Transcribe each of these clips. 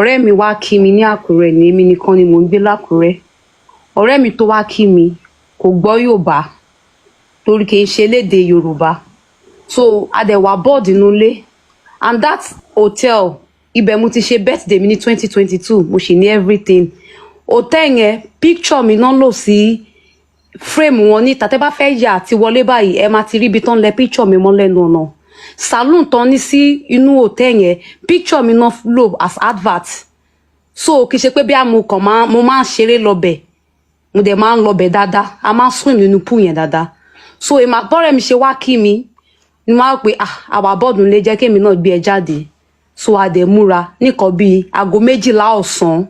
ọ̀rẹ́ mi wá kí mi ní Àkúrẹ́ ní èmi nìkan ni mò ń gbé l'Àkúrẹ́. Ọ̀rẹ́ mi tó wá kí mi kò gbọ́ Yorùbá torí kì í ṣe lédè Yorùbá. So a dẹ̀ wá board nínú ilé, and that hotel ibẹ̀ mo ti ṣe birthday mi ní 2022, mo ṣì ní everything. Hotel yẹn picture mi náà lò sí frame wọn níta. Tẹ́ bá fẹ́ yà àti wọlé báyìí ẹ máa ti rí ibi tán lẹ picture mi mọ́ lẹ́nu ọ̀nà. Saloon tán ní sí inú hotel yẹn picture mi náà lò as advert. So kì í ṣe pé bí mo máa ń ṣeré lọ́bẹ̀, mo dẹ̀ máa ń lọ́bẹ̀ dáadáa, a máa ń swim nínú pool yẹn dáadáa. So bọ́rẹ̀ mi ṣe wá kí mi ni wọ́n á pè àwa bọ́ọ̀dù lè jẹ́ kémi náà gbé ẹ jáde. So a dẹ̀ múra nìkan bíi aago 12 ọ̀sán,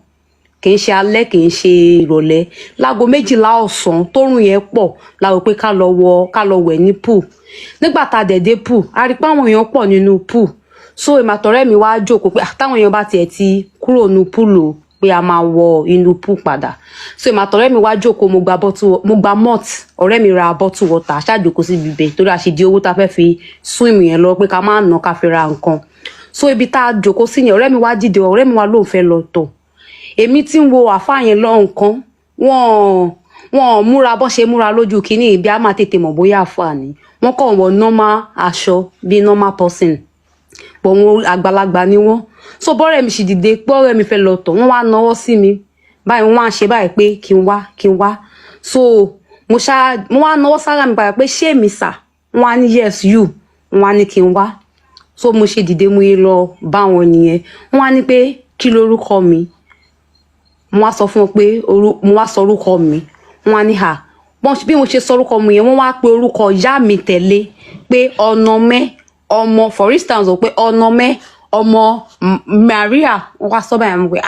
kì í ṣe alẹ́ kì í ṣe ìrọ̀lẹ́, láago 12 ọ̀sán tóorùn yẹn pọ̀ la rò pé ká lọ wẹ̀ ní pool. Nígbà tá a dẹ̀ dé pool a rí pé àwọn èèyàn pọ̀ nínú pool. So àtọ̀rẹ́ mi wá jókòó pé táwọn èèyàn bá tiẹ̀ ti kúrò nínú pool o pé a máa wọ inú pool padà. So àtọ̀rẹ́ mi wá jókòó, mo gba malt, ọ̀rẹ́ mi ra bottle water, ṣáàjókòó sí ibibẹ̀ torí a ṣe di owó tá fẹ́ fi swim yẹn lọ pé ká má ná ká fi ra nǹkan. So ibi tá a jókòó sí yẹn ọ̀rẹ́ mi wá dìde, ọ̀rẹ́ mi wá lóun fẹ́ lọ tọ̀. Èmi tí ń wo àfáà yẹn lọ nǹkan, wọ́n múra bó ṣe múra lójú kínní ibi a máa tètè mọ̀ bóyá àfáà ni. Wọ́n kàn wọ normal aṣọ bí normal person, but wọn àgbàlagbà ni wọ́n. So bọ́rẹ̀ mi sì dìde pé ọ̀rẹ́ mi fẹ́ lọ tọ̀, wọ́n wá náwó sí mi báyìí, wọ́n wá ṣe báyìí pé kí n wá. So mo wá náwó sára mi báyìí pé ṣé mi sà, wọ́n wá ní yes you, wọ́n wá ní kí n wá. So mo ṣe dìde mo yé lọ bá wọn nìyẹn. Wọ́n wá ní pé kí lorúkọ mi, mo wá sọ fún wọn pé mo wá sọ orúkọ mi. Wọ́n wá ní bí mo ṣe sọ orúkọ mi yẹn wọ́n wá pe orúkọ ìyá mi tẹ̀lé pé Ọ̀nàmẹ́ ọmọ, for instance o pé Ọ̀nàmẹ́ ọmọ Maria. Wọ́n wá sọ báyìí mo pé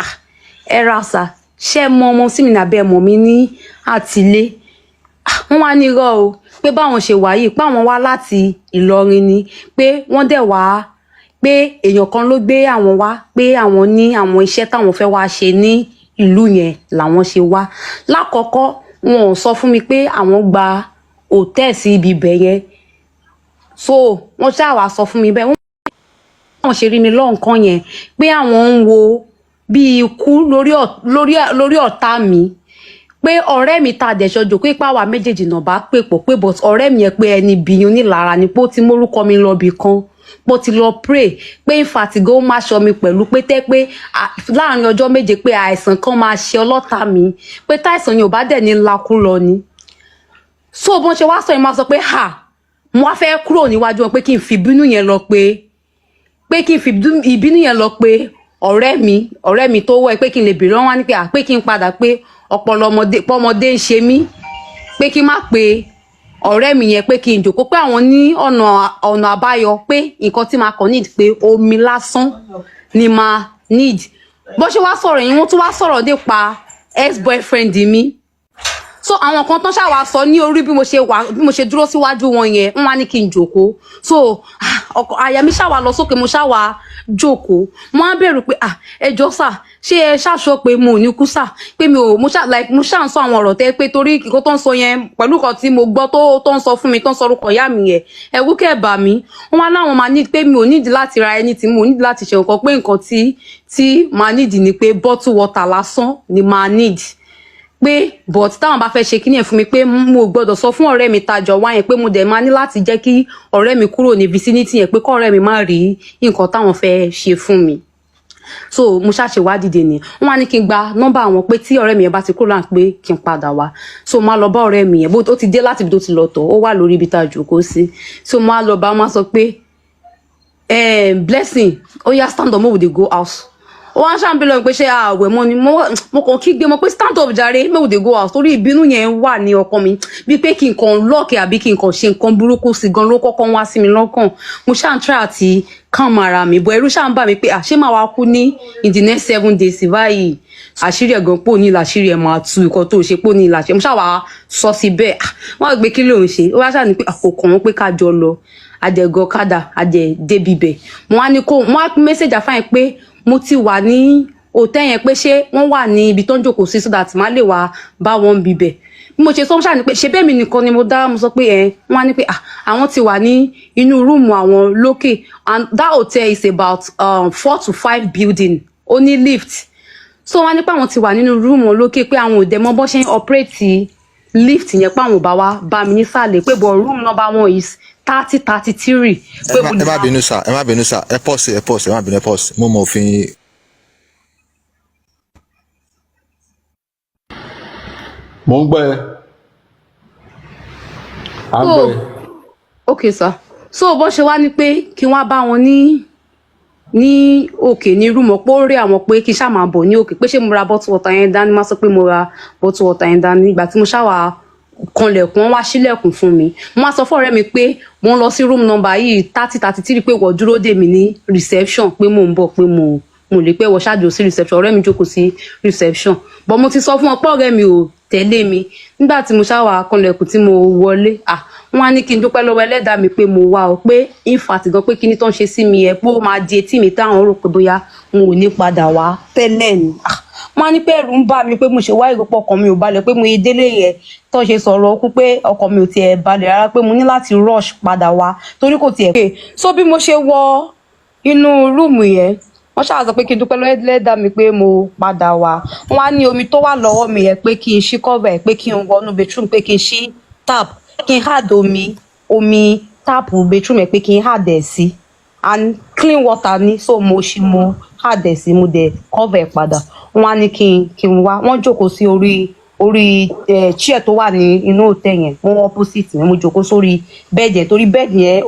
ẹ ra sà, ṣé mọ ọmọ sí mi nàbẹ́ mọ̀ mi ní àtìlé. Wọ́n wá ní irọ́ o pé báwọn ṣe wà yìí pé àwọn wá láti Ìlọrin ni, pé wọ́n dẹ̀ wá pé èèyàn kan ló gbé àwọn wá, pé àwọn ní àwọn iṣẹ́ táwọn fẹ́ wá ṣe ní ìlú yẹn làwọn ṣe wá. Lákọ̀ọ́kọ́ wọn ò sọ fún mi pé àwọn gba hòtẹ́ẹ̀lì sí ibi ibẹ̀ yẹn. So wọ́n ṣáà wá sọ fún mi bẹ́ẹ̀. Wọ́n ṣe rí mi lọ́nkàn yẹn pé àwọn ń wo bí ikú lórí ọ̀tá mi, pé ọ̀rẹ́ mi ta dẹ̀ṣọ́jò pé páwa méjèèjì náà bá pè pọ̀ pé but ọ̀rẹ́ mi yẹn pé ẹni bí onílára ni pé ó ti mórúkọ mi lọ bì kan, pé ó ti lọ pray pé ìfàtìgò máa ṣọ mi pẹ̀lú pé pé láàrin ọjọ́ méje pé àìsàn kan máa ṣe ọlọ́ta mi, pé táìsàn yẹn ò bá dẹ̀ ní lakú lọ ni. So bọ́n ṣe wá sọ yẹn máa sọ pé mo wá fẹ́ kúrò níwájú wọn pé kí n fi ìbínú yẹn lọ pé ọ̀rẹ́ mi tó wọ́ ẹ pé kí n lè bèrè wọn wá ní pé kí n padà pé ọpọlọ ọmọdé ń ṣe mí, pé kí n má pe ọ̀rẹ́ mi yẹn pé kí n jòkó pé àwọn ní ọ̀nà àbáyọ, pé nǹkan tí máa kàn need pé omi lásán ni máa need. Bó ṣe wá sọ̀rọ̀ yìí wọ́n tún wá sọ̀rọ̀ nípa ex-boyfriend mi. So àwọn kan tán ṣàwá sọ ní orí bí mo ṣe dúró síwájú wọn yẹn, wọ́n wá ní kí n jòkó. So àyà mi ṣàwá lọ sókè, mo ṣàwá jókòó. Mo á bẹ̀rù pé ẹjọ́ sà, ṣé ẹ ṣàṣọ pé mo ò ní kú sà, pé mo ṣà ń sọ àwọn ọ̀rọ̀ tẹ́ pé torí kíkó tó ń sọ yẹn pẹ̀lú kan tí mo gbọ́ tó ń sọ fún mi, tó ń sọ orúkọ ìyá mi yẹn, ẹ̀wú kẹ̀bà mi. Wọ́n wá láwọn máa ní pé mi ò nídìí láti ra ẹni tí mo nídìí láti ṣe nǹkan, pé nǹkan tí máa nídìí ni pé bottle water lásán ni máa nídìí. Pé but táwọn bá fẹ́ ṣe kíní ẹ̀ fún mi pé mo gbọ́dọ̀ sọ fún ọ̀rẹ́ mi tajọ wá yẹn pé mo dẹ̀ máa ní láti jẹ́ kí ọ̀rẹ́ mi kúrò ní vicinity yẹn, pé kọ́ ọ̀rẹ́ mi má rí nǹkan táwọn fẹ́ ṣe fún mi. So mo ṣàṣe wá dìde ni. Wọ́n wá ní kí n gba nọ́mbà àwọn pé tí ọ̀rẹ́ mi yẹn bá ti kúrò láǹ pé kí n padà wá. So mo á lọ bá ọ̀rẹ́ mi yẹn, bó ó ti dé láti ibi tó ti lọ tọ̀, ó wà lórí ibi tá a jókòó sí. So mo á lọ bá wọn sọ pé Blessing, ó yá stand up, mo dey go house. Ó wá ń ṣàǹbẹ̀lọ pé ṣé àwẹ̀ mọ́ ni mo kàn kígbe mọ́ pé stand up jàre, mo dey go house torí ìbínú yẹn wà ní ọkàn mi bíi pé kí n kàn lọ́ọ̀kì àbí kí n kàn ṣe nǹkan burúkú sí gan ló kọ́kọ́ wá sí mi lọ́kàn. Mo ṣáà ń try àti calm ara mi, bọ̀ ẹ̀rù ṣáà ń bà mí pé ṣé máa wá kú ní in the next 7 days báyìí. Àṣírí ẹ̀gàn pò ní ìlàṣírí ẹ̀ máa tú ikọ̀ tó ṣe pò ní ìlàṣírí. Mo ṣáà wá sọ sí bẹ́ẹ̀. Wọ́n gbé kí ló ń ṣe, ó wá ṣáà ní pé àkókò wọn pé ká jọ lọ àjẹgọ kádà àjẹ débibẹ̀. Mo wá ní kó mo wá message àfáàyàn pé mo ti wà ní hotel yẹn pé ṣé wọ́n wà ní ibi tó ń jókòó sí so that má lè wá bá wọn bibẹ̀. Bí mo ṣe sọ ṣáà ní pé ṣe bẹ́ẹ̀ mi nìkan ni mo dá, mo sọ pé wọ́n á ní pé àwọn ti wà ní inú rúùmù àwọn lókè, and that hotel is about 4 to 5 building ó ní lift so wọ́n ní pé àwọn ti wà nínú room wọn lókè pé àwọn ò dẹ̀ mọ̀ bó ṣe ń operate lift yẹn pé àwọn ò bá wá bá mi nísàlẹ̀ pé but room number 1 is 30-33. ẹ má bínú sà ẹ pause ẹ má bínú ẹ pause mo mọ òfin. mo ń gbọ́ ẹ. à ń gbọ́ ẹ. okay sir so bó ṣe wá ní pé kí wọ́n bá wọn ní òkè ní rúmọ pé ó rí àwọn pé kí n ṣáà máa bọ̀ ní òkè pé ṣé mo ra bottle water yẹn dání má sọ pé mo ra bottle water yẹn dání ìgbà tí mo ṣáà kanlẹ̀kùn wọ́n wá sílẹ̀kùn fún mi mo wá sọ fún ọ̀rẹ́ mi pé mo ń lọ sí room number yìí 30-33 pé wọ́n dúró dè mí ní reception pé mo ń bọ̀ pé mo lè pé wọ́n ṣáàjò sí reception ọ̀rẹ́ mi jókòó sí reception but mo ti sọ fún wọn pé ọ̀rẹ́ mi ò tẹ̀lé mi nígbà tí mo ṣáà kanlẹ̀kùn tí mo wọlé wọ́n á ní kí n dúpẹ́ lọ́wọ́ ẹlẹ́dàá mi pé mo wá ọ pé infact gan pé kíní tó ń ṣe sí mi ẹ pé ó máa di etí mi táwọn rò pé bóyá n ò ní padà wá tẹ́lẹ̀ ni wọ́n á ní pé ẹ̀rù ń bà mí pé mo ṣe wá ìrọ́pọ̀ ọkàn mi ò balẹ̀ pé mo yé délé yẹn tó ṣe sọ̀rọ̀ ọkú pé ọkàn mi ò tiẹ̀ balẹ̀ rárá pé mo ní láti rush padà wá torí kò tiẹ̀ pé so bí mo ṣe wọ inú rúùmù yẹn wọ́n ṣáà sọ pé kí n dúpẹ́ lọ́wọ́ ẹlẹ́dàá mi pé mo padà wá wọ́n á ní omi tó wà lọ́wọ́ mi yẹn pé kí n ṣí cover ẹ̀ pé kí n wọnú bedroom pé kí n ṣí tap kí n hard omi táàpù bedroom ẹ pé kí n hard ẹ sí and clean water ni so mo hard ẹ sí mo dẹ̀ cover ẹ padà wọ́n á ní kí n wá wọ́n jókòó sí orí chair tó wà ní inú hotel yẹn wọ́n opposite mi mo jókòó sórí bed yẹn torí bed yẹn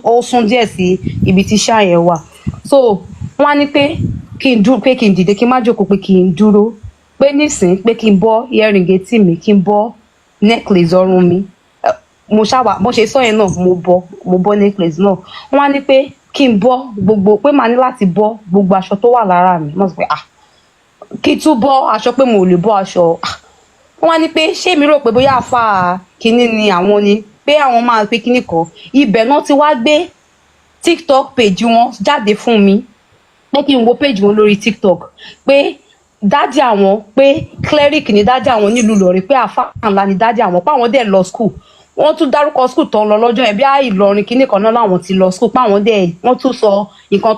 ó sún díẹ̀ sí ibi tí ṣáà yẹn wà so wọ́n á ní pé kí n dúró pé kí n dìde kí n má jókòó pé kí n dúró pé nísìn pé kí n bọ́ earring etí mi kí n bọ́ necklace ọrùn mi mo ṣáwà bó ṣe sọ yẹn náà mo bọ́ necklace náà wọ́n á ní pé kí n bọ́ gbogbo pé màá ní láti bọ́ gbogbo aṣọ tó wà lára mi mo sọ pé kí n tún bọ́ aṣọ pé mo ò lè bọ́ aṣọ wọ́n á ní pé ṣé mi rò pé bóyá àfa kínní ni àwọn ni pé àwọn máa pé kínní kan ibẹ̀ náà ti wá gbé TikTok page wọn jáde fún mi pé kí n wo page wọn lórí TikTok pé dájí àwọn pé cleric ni dájí àwọn nílùú Ìlọrin pé àfáà ńlá ni dájí àwọn pé àwọn dẹ̀ lọ school wọ́n tún dárúkọ school tó ń lọ lọ́jọ́ yẹn bí Ìlọrin kíní kan náà làwọn ti lọ school pé àwọn dẹ̀ wọ́n tún sọ nǹkan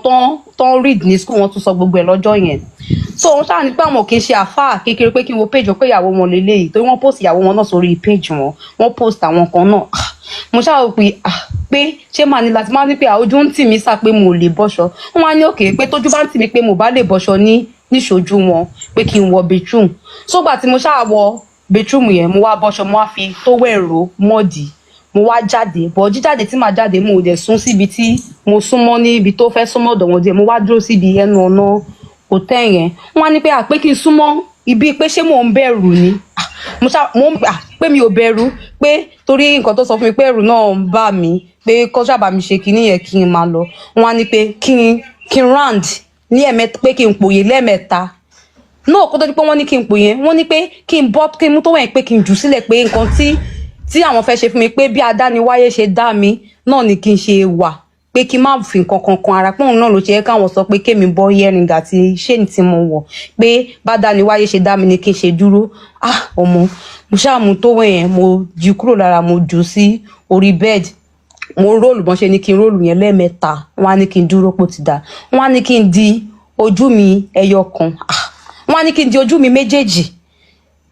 tó ń read ní school wọ́n tún sọ gbogbo ẹ̀ lọ́jọ́ yẹn so wọ́n ṣáà ní pé àwọn kì í ṣe àfáà kékeré pé kí n wo page wọn pé ìyàwó wọn lélẹ́yìí torí wọ́n post ìyàwó wọn náà sórí page wọn wọ́n post àwọn kan náà mo ṣáà rò pé ṣé màá ní láti máa ní pé ojú ń tì mí sá pé mo lè bọ́ṣọ wọ́n wá ní òkè pé tójú bá ń tì mí pé mo bá lè bọ́ṣọ níṣojú wọn pé kí n wọ bedroom sógbà tí mo ṣáà wọ bedroom yẹn mo wá bọ́ṣọ mo wá fi tówẹ̀rọ mọ́ọ̀dì mo wá jáde bọ̀ jíjáde tí màá jáde mo dẹ̀ sún síbi tí mo súnmọ́ ní ibi tó fẹ́ súnmọ́ ọ̀dọ̀ wọn díẹ̀ mo wá dúró síbi ẹnu ọ̀nà hòtẹ́ẹ̀ yẹn wọ́n á ní pé pé kí n súnmọ́ ibi pé ṣé mò ń bẹ̀rù ni mo ń pé mi ò bẹ̀rù pé torí nǹkan tó sọ fún mi pé ẹ̀rù náà ń bà mí pé kó ṣàbà mi ṣe kinní yẹn kí n máa lọ wọ́n á ní pé kí n round ní ẹ̀mẹ́ta pé kí n pòye lẹ́ẹ̀mẹ́ta náà kó tó di pé wọ́n ní kí n pòye wọ́n ní pé kí n bọ́ kí n mú tó wẹ̀yìn pé kí n jù sílẹ̀ pé nǹkan tí àwọn fẹ́ ṣe fún mi pé bí adániwáyé ṣe dá mi náà ni kí n ṣe wà pé kí n má fi nǹkan kankan ara pé òun náà ló ṣe yẹ káwọn sọ pé kémi bọ́ earring àti chain tí mo wọ̀ pé bá adániwáyé ṣe dá mi ni kí n ṣe dúró ọmọ mo ṣáà mú tó wẹ̀yẹn mo jù kúrò lára mo jù sí orí bed mo róòlù bọ́n ṣe ní kí n róòlù yẹn lẹ́ẹ̀mẹ́ta wọ́n á ní kí n dúró pò ti dà wọ́n á ní kí n di ojú mi ẹyọ kan wọ́n á ní kí n di ojú mi méjèèjì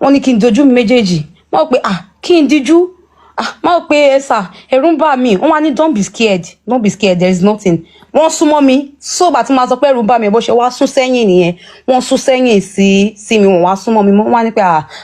wọ́n ní kí n di ojú mi méjèèjì wọ́n pé kí n díjú wọ́n pé ẹ̀sà ẹ̀rù ń bà mí wọ́n wá ní don't be scared there is nothing wọ́n súnmọ́ mi sóòbà tí máa sọ pé ẹ̀rù ń bà mí bó ṣe wá sún sẹ́yìn nìyẹn wọ́n sún sẹ́yìn sí mi wọ́n wá súnmọ́ mi wọ́n wá ní pé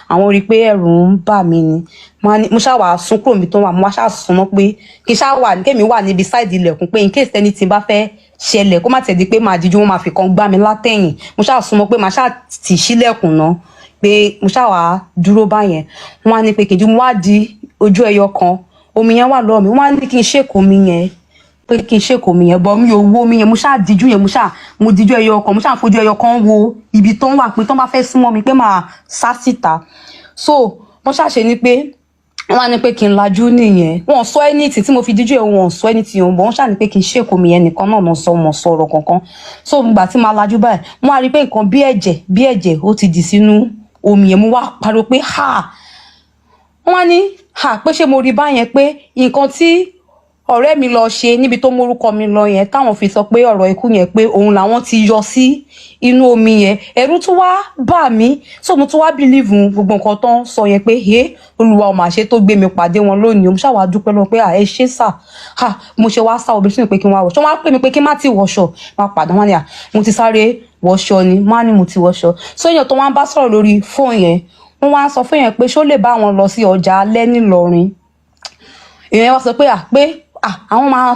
àwọn rí i pé ẹ̀rù ń bà mí ni mo ṣáà wà sún kúrò mi tó wà mo wá ṣáà súnmọ́ pé kí ṣáà wà kémi wà níbi sáìdì ilẹ̀kùn pé in case anything bá fẹ́ ṣẹlẹ̀ kó má tẹ̀ di pé máa díjú wọn máa fi kan gbá mi látẹ̀yìn mo ṣáà súnmọ́ pé màá ṣáà tì sílẹ̀kùn náà pé mo ṣáà wà dúró báyẹn wọ́n á ní pé kìdí mo wá di ojú ẹyọ kan omi yẹn wà lọ́wọ́ mi wọ́n á ní kí n ṣèkó mi yẹn pé kí n ṣèkó mi yẹn bọ́ mi ò wo mi yẹn mo ṣáà díjú yẹn mo díjú ẹyọ kan mo ṣáà fojú ẹyọ kan wo ibi tó ń wà pé tó ń bá fẹ́ súnmọ́ mi pé màá sá síta so wọ́n ṣàṣe ni pé wọ́n á ní pé kí n lajú nìyẹn wọ́n sọ anything tí mo fi díjú yẹn wọ́n sọ anything yẹn wọ́n ṣáà ní pé kí n ṣèkó mi yẹn nìkan náà mo sọ̀rọ̀ kankan so gbà tí màá lajú báyìí wọ́n á rí pé nǹkan bí ẹ̀jẹ̀ ó ti dì sínú omi yẹn mo wá pariwo pé wọ́n á ní pé ṣé mo rí báyẹn pé nǹkan tí ọ̀rẹ́ mi lọ ṣe níbi tó mórúkọ mi lọ yẹn táwọn fi sọ pé ọ̀rọ̀ ikú yẹn pé òun làwọn ti yọ sí inú omi yẹn ẹ̀rù tún wá bà mí so mo tún wá bìlíìfù gbogbo nǹkan tó ń sọ yẹn pé Olúwa ò mà ṣe tó gbé mi pàdé wọn lónìí mo ṣàwà dúpẹ́ lọ pé ẹ ṣé sà mo ṣe wá sá obìnrin sínú pé kí n wá wọṣọ wọn á pè mí pé kí n má ti wọṣọ máa padà wọn ni mo ti sáré wọṣọ ni má ní mo ti wọṣọ so èèyàn tó wá ń bá sọ̀rọ̀ lórí fóònù yẹn wọn wá sọ fún yẹn pé ṣó lè bá wọn lọ sí ọjà alẹ́ nílọrin èèyàn wá sọ pé àwọn máa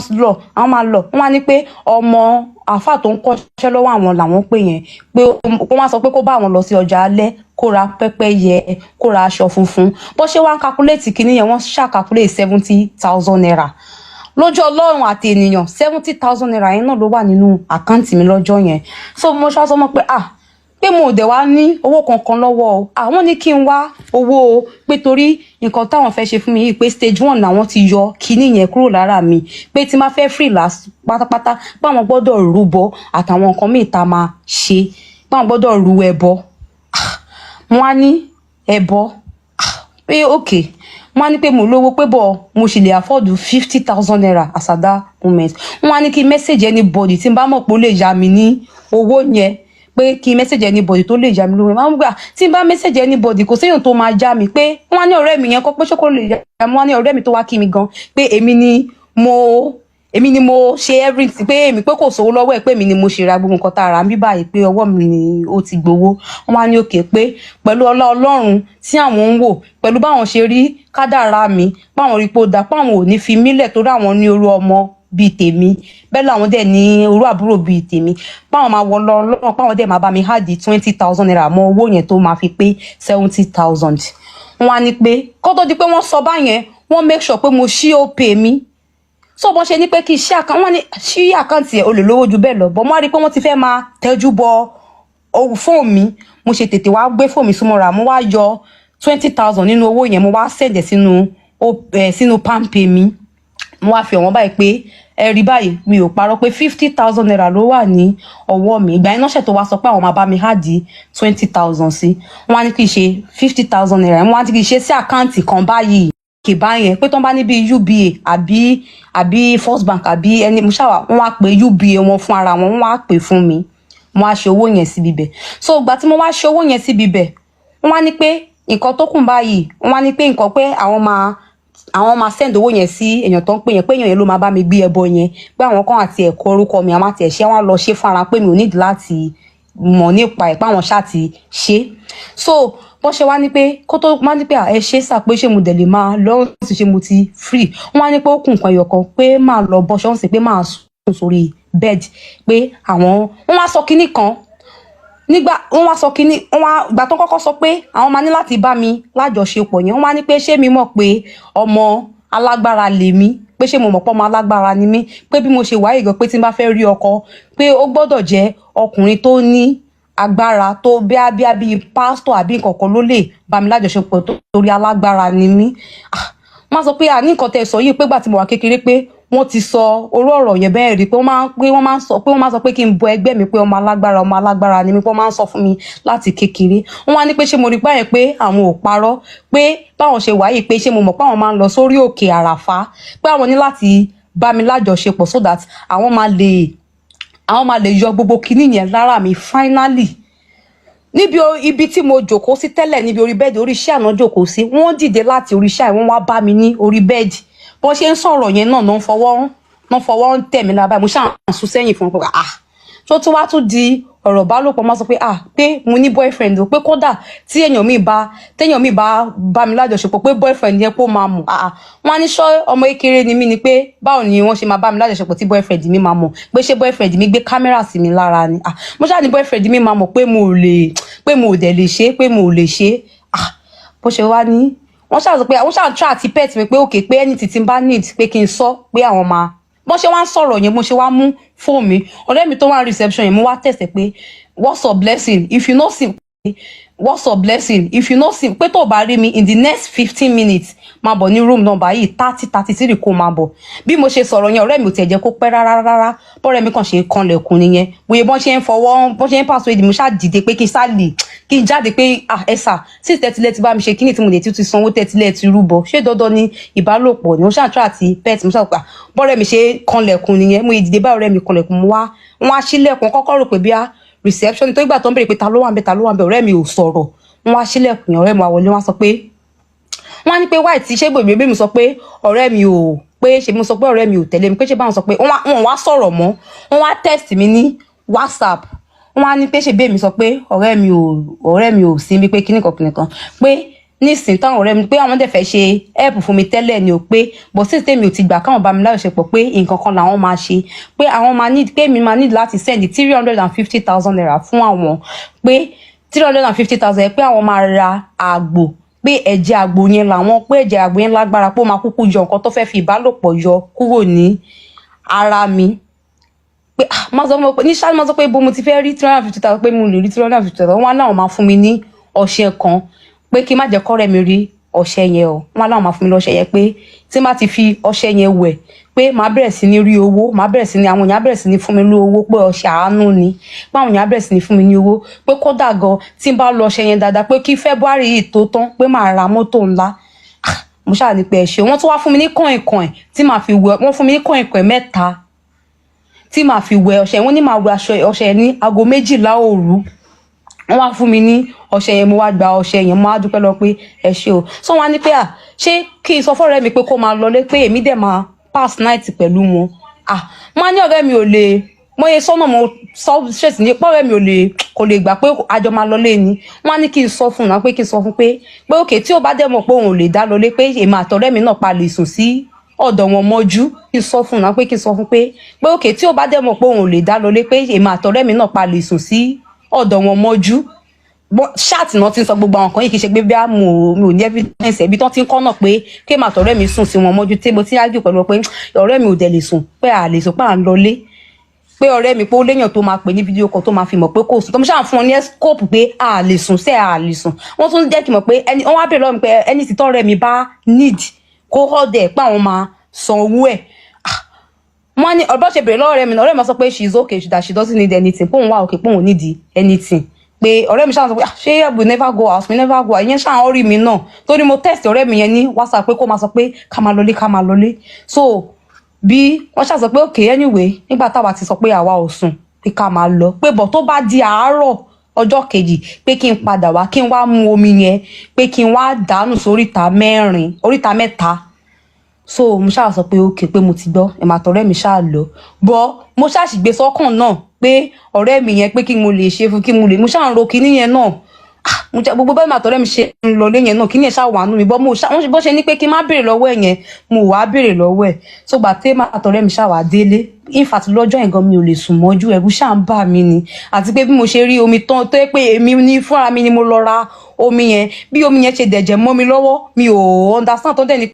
lọ wọn wá ní pé ọmọ àáfà tó ń kọ́ṣẹ́ lọ́wọ́ àwọn làwọn pè yẹn pé wọ́n wá sọ pé kó bá àwọn lọ sí ọjà alẹ́ kó ra pẹ́pẹ́yẹ kó ra aṣọ funfun bó ṣe wá ń calculate kínní yẹn wọ́n ṣàcalculate 70,000 naira lójú Ọlọ́run àti ènìyàn 70,000 naira yẹn náà ló wà nínú àkáǹtì mi lọ́jọ́ yẹn so mo ṣá sọ mọ́ pé mo dẹ̀ wá ní owó kankan lọ́wọ́ o àwọn ní kí n wá owó o pé torí nǹkan táwọn fẹ́ ṣe fún mi yìí pé stage 1 làwọn ti yọ kinní yẹn kúrò lára mi pé tí máa fẹ́ free last pátápátá báwọn gbọ́dọ̀ rúbọ àtàwọn nǹkan míì tá a máa ṣe báwọn gbọ́dọ̀ rú ẹbọ wọ́n á ní ẹbọ pé okay wọ́n á ní pé mo lówó pé bọ̀ mo sì lè afford 50,000 naira as at that moment wọ́n á ní kí message anybody tí n bá mọ̀ pé ó lè yá mi ní owó yẹn pé kí message anybody tó lè já mi lówó máa ń gbà tí n bá message anybody kò séèyàn tó máa já mi pé wọ́n á ní ọ̀rẹ́ mi yẹn kọ́ pé ṣé kò lè já mi wọ́n á ní ọ̀rẹ́ mi tó wá kí mi gan pé èmi ni mo ṣe everything pé èmi pé kò sówó lọ́wọ́ ẹ̀ pé èmi ni mo ṣe ra gbogbo nǹkan tá a rà ń bí báyìí pé ọwọ́ mi ni ó ti gbowó wọ́n á ní òkè pé pẹ̀lú ọlá Ọlọ́run tí àwọn ń wò pẹ̀lú báwọn ṣe rí kádàrá mi báwọn rí pé ó dà páwọn ò ní fi mílẹ̀ torí àwọn ní orú ọmọ bíi tèmi bẹ́ẹ̀ làwọn dẹ̀ ní orú àbúrò bíi tèmi báwọn máa wọ lọ́rùn páwọn dẹ̀ máa bá mi háàdì 20,000 naira mọ́ owó yẹn tó máa fi pé 70,000 wọ́n á ní pé kó tó di pé wọ́n sọ báyẹn wọ́n make sure pé mo ṣí Opay mi so bọ́n ṣe ní pé kí n ṣí àkáǹtì wọ́n ní ṣí àkáǹtì ẹ̀ o lè lówó ju bẹ́ẹ̀ lọ bọ́ mo á rí i pé wọ́n ti fẹ́ máa tẹ́jú bọ fóònù mi mo ṣe tètè wá gbé fóònù mi súnmọ́ra mo wá yọ 20,000 nínú owó yẹn mo wá sẹ̀dẹ̀ sínú PalmPay mi mo wá fi ọ̀wọ́n báyìí pé ẹ rí báyìí mi ò parọ́ pé 50,000 naira ló wà ní ọwọ́ mi ìgbà iná ṣẹ̀ tó wá sọ pé àwọn máa bá mi háàdì 20,000 sí wọ́n á ní kí n ṣe 50,000 naira wọ́n á ní kí n ṣe sí àkáǹtì kan báyìí kì báyẹn pé tó ń bá ní bíi UBA àbí First Bank àbí ẹni mo ṣàwà wọ́n wá pé UBA wọn fún ara wọn wọ́n wá pè fún mi mo wá ṣe owó yẹn síbi bẹ̀ so ìgbà tí mo wá ṣe owó yẹn síbi bẹ̀ wọ́n wá ní pé nǹkan tó kù báyìí wọ́n wá ní pé nǹkan pé àwọn máa send owó yẹn sí èèyàn tó ń pè yẹn pé èèyàn yẹn ló máa bá mi gbé ẹbọ yẹn pé àwọn kan àti ẹ̀kọ́ orúkọ mi àwọn àti ẹ̀ṣẹ́ wọn lọ ṣe fara pé mi ò nídìí láti mọ̀ nípa ẹ̀ pé àwọn ṣáà ti ṣe so wọ́n ṣe wá ní pé kó tó wá ní pé ẹ ṣe sà pé ṣé mo dẹ̀ lè máa lọ́rùn sí ṣe mo ti free wọ́n wá ní pé ó kù nǹkan ẹyọkan pé máa lọ bọ́ṣọ́ ń sìn pé máa sùn sórí bed pé àwọn wọ́n wá sọ kinní kan nígbà wọ́n wá sọ kinní ìgbà tó kọ́kọ́ sọ pé àwọn máa ní láti bá mi lájọṣepọ̀ yẹn wọ́n wá ní pé ṣé mi mọ̀ pé ọmọ alágbára lèmi pé ṣé mo mọ̀ pé ọmọ alágbára ni mí pé bí mo ṣe wáyé gan pé tí n bá fẹ́ rí ọkọ pé ó gbọ́dọ̀ jẹ́ ọkùnrin tó ní agbára tó bíi pásítọ̀ àbí nǹkan kan ló lè bá mi lájọṣepọ̀ torí alágbára ni mí wọ́n sọ pé ní nǹkan tẹ́ sọ yìí pé gbà tí mo wà kékeré pé wọ́n ti sọ orú ọ̀rọ̀ yẹn bẹ́ẹ̀ rí pé wọ́n máa ń sọ pé kí n bọ ẹgbẹ́ mi pé ọmọ alágbára ni mí pé wọ́n máa ń sọ fún mi láti kékeré wọ́n wá ní pé ṣé mo rí báyẹn pé àwọn ò parọ́ pé báwọn ṣe wáyé pé ṣé mo mọ̀ pé àwọn máa ń lọ sórí òkè àràfá pé àwọn ní láti bá mi lájọṣepọ̀ so that àwọn máa lè yọ gbogbo kinní yẹn lára mi finally níbi ibi tí mo jókòó sí tẹ́lẹ̀ níbi orí bẹ́ẹ̀dì orí iṣẹ́ àná jókòó sí wọ́n dìde láti orí iṣẹ́ wọ́n wá bá mi ní orí bẹ́ẹ̀dì bọ́n ṣe ń sọ̀rọ̀ yẹn náà náà fọwọ́ ń tẹ̀ mí lábàá mo ṣáà ń sún sẹ́yìn fún wọn pé tó tún wá tún di ọ̀rọ̀ bálòpọ̀ máa sọ pé pé mo ní boyfriend o pé kódà tí téèyàn mi bá bá mi lájọṣepọ̀ pé boyfriend yẹn pé ó máa mọ̀ wọ́n á ní sọ ọmọ kékeré ni mí ni pé báwo ni wọ́n ṣe máa bá mi lájọṣepọ̀ tí boyfriend mi máa mọ̀ pé ṣé boyfriend mi gbé kámẹ́rà sí mi lára ni mo ṣáà ní boyfriend mi máa mọ̀ pé mo ò dẹ̀ lè ṣe pé mo ò lè ṣe bó ṣe wá ní wọ́n ṣáà sọ pé àwọn ṣáà try àti pet mi pé okay pé anything tí n bá need pé kí n sọ pé àwọn máa bọ́n ṣe wá ń sọ̀rọ̀ yẹn mo ṣe wá mú fóònù mi ọ̀rẹ́ mi tó wá reception yẹn mo wá tẹ̀sẹ̀ pé what's your blessing if you no see what's your blessing if you no see pé tó bá rí mi in the next 15 minutes máa bọ̀ ní room number yìí 30 kó máa bọ̀ bí mo ṣe sọ̀rọ̀ yẹn ọ̀rẹ́ mi ò tiẹ̀ jẹ́ kó pẹ́ rárá bọ́ọ̀rẹ́ mi kàn ṣe kanlẹ̀kùn nìyẹn bóyá bọ́n ṣe ń pàṣẹ ìdí mo ṣáà dìde pé kí kí n jáde pé ẹ̀sà sí tẹ́tílẹ̀ ti bá mi ṣe kíní tí mo lè ti sanwó tẹ́tílẹ̀ ti rúbọ ṣé dandan ni ìbálòpọ̀ ni mo ṣàtúrà àti pet mo ṣàpà bọ́ọ̀rẹ́ mi ṣe kanlẹ̀kùn nìyẹn mo ìdìde bá ọ̀rẹ́ mi kanlẹ̀kùn mo wá wọn á ṣílẹ̀kùn kọ́kọ́ rò pé bí a reception tó ìgbà tó ń béèrè pé ta ló wà ń bẹ ọ̀rẹ́ mi ò sọ̀rọ̀ wọn á ṣílẹ̀kùn ọ̀rẹ́ mi wá wọlé wọn á sọ pé wọn á ní pé white ṣé gbèbè mi sọ pé ọ̀rẹ́ mi ò pé ṣe mo sọ pé ọ̀rẹ́ mi ò tẹ̀lé mi pé ṣe báwọn sọ pé wọn wá sọ̀rọ̀ mọ́ wọn wá text mi ní WhatsApp wọn á ní pé ṣe bẹ́ẹ̀ mi sọ pé ọ̀rẹ́ mi ò sí mi pé kíní kan pé nísìnyí táwọn ọ̀rẹ́ mi pé àwọn dẹ̀ fẹ́ ṣe help fún mi tẹ́lẹ̀ ni o pé but since tèmi ò ti gbà káwọn bá mi láyọ̀ṣepọ̀ pé nǹkan kan làwọn máa ṣe pé àwọn máa need pé mi máa need láti send 350,000 naira fún àwọn pé 350,000 yẹn pé àwọn máa ra àgbò pé ẹ̀jẹ̀ àgbò yẹn làwọn pé ẹ̀jẹ̀ àgbò yẹn lágbára pé ó máa kúkú yọ nǹkan tó fẹ́ fi ìbálòpọ̀ yọ kúrò ní ara mi pé máa sọ pé bó mo ti fẹ́ rí 350,000 pé mo lè rí 350,000 wọn náà máa fún mi ní ọṣẹ kan pé kí n má jẹ́ kọ́rẹ́ mi rí ọṣẹ yẹn o wọn náà máa fún mi lọ́ṣẹ yẹn pé tí má ti fi ọṣẹ yẹn wẹ̀ pé màá bẹ̀rẹ̀ sí ní rí owó màá bẹ̀rẹ̀ sí ní àwọn èèyàn bẹ̀rẹ̀ sí ní fún mi ní owó pé ọṣẹ àánú ni pé àwọn èèyàn bẹ̀rẹ̀ sí ní fún mi ní owó pé kódà gan tí n bá lọ ọṣẹ yẹn dáadáa pé kí February yìí tó tán pé màá ra mọ́tò ńlá mo ṣáà ní pé ẹ ṣe wọ́n tún wá fún mi ní kọ̀ìnkọ̀ìn tí màá fi wẹ̀ wọ́n fún mi ní kọ̀ìnkọ̀ìn 3 tí màá fi wẹ̀ ọṣẹ wọ́n ní màá wẹ̀ ọṣẹ ní aago 12 òru wọ́n wá fún mi ní ọṣẹ yẹn mo wá gba ọṣẹ yẹn mo wá dúpẹ́ lọ pé ẹ ṣe o so wọ́n á ní pé ṣé kí n sọ fọ́rẹ́ mi pé kó máa lọlé pé èmi dẹ̀ máa pass night pẹ̀lú wọn máa ní ọ̀rẹ́ mi ò lè mo yẹ sọ́nà mo sọ ṣèṣì ní pọ́ọ̀rẹ́ mi kò lè gbà pé àjọ máa lọlé ni wọ́n á ní kí n sọ fún un náà pé kí n sọ fún pé òkè tí ó bá dẹ̀ mọ̀ pé òun ò lè dá lọlé pé èmi àtọ̀rẹ́ mi náà pa lè sùn sí ọ̀dọ̀ wọn mọ́jú kí n sọ fún un náà pé kí n sọ fún pé òkè tí ó bá dẹ̀ mọ̀ pé òun ò lè dá lọlé pé èmi àtọ̀rẹ́ mi náà pa lè sùn sí ọ̀dọ̀ wọn mọ́jú ṣáàtì náà ti ń sọ gbogbo àwọn kan yìí kì í ṣe pé bí mo ní evidence ẹbí tán ti ń kọ́nà pé kí èmi àtọ̀rẹ́ mi sùn sí wọn mọ́jú tí mo ti ń ájú pẹ̀lú pé ọ̀rẹ́ mi ò dẹ̀ lè sùn pé à lè sùn pé à ń lọlé pé ọ̀rẹ́ mi pé ó léèyàn tó máa pè ní fídíò kan tó máa fi mọ̀ pé kò sùn tó mo ṣáà fún wọn ní scope pé à lè sùn sẹ́ à lè sùn wọ́n tún jẹ́ kí n mọ̀ pé wọ́n wá bèèrè lọ́wọ́ mi pé ẹni tí tọ́rẹ́ mi bá need kó họ́dẹ̀ pé àwọn máa san owó ẹ̀ wọ́n ní ọ̀bọ̀ ṣe bèèrè lọ́wọ́ ọ̀rẹ́ mi náà ọ̀rẹ́ mi sọ pé she is okay that she doesn't need anything pé òun wà okay pé òun need anything pé ọ̀rẹ́ mi ṣáà sọ pé ṣé we never go out we never go out ìyẹn ṣáà ń rí mi náà torí mo test ọ̀rẹ́ mi yẹn ní WhatsApp pé kó máa sọ pé ká máa lọlé so bí wọ́n ṣáà sọ pé okay anyway nígbà táwa ti sọ pé àwa ò sùn pé ká máa lọ pé bọ̀ tó bá di àárọ̀ ọjọ́ kejì pé kí n padà wá kí n wá mu omi yẹn pé kí n wá dànù sóríta 3 so mo ṣáà sọ pé okay pé mo ti gbọ́ ẹ̀ máa tọ̀rẹ́ mi ṣáà lọ bọ́ mo ṣáà sì gbé sọ́kàn náà pé ọ̀rẹ́ mi yẹn pé kí mo lè ṣe fún kí mo lè mo ṣáà ń ro kinní yẹn náà mo jẹ gbogbo bẹ́ẹ̀ máa tọ̀rẹ́ mi ṣe ń lọ lé yẹn náà kinní yẹn ṣáà wà nù mí bọ́ bó ṣe ní pé kí n má béèrè lọ́wọ́ ẹ̀ yẹn mo wá béèrè lọ́wọ́ ẹ̀ so gbà tẹ́ máa tọ̀rẹ́ mi ṣáà wà délé in fact lọ́jọ́ yẹn gan mi ò lè sùn mọ́jú ẹ̀rù ṣáà ń bà mí ni àti pé bí mo ṣe rí omi tán tó yẹ pé èmi ní fúnra mi ni mo lọ ra omi yẹn bí omi yẹn ṣe dẹ̀jẹ̀ mọ́ mi lọ́wọ́ mi ò understand tó dẹ̀ ni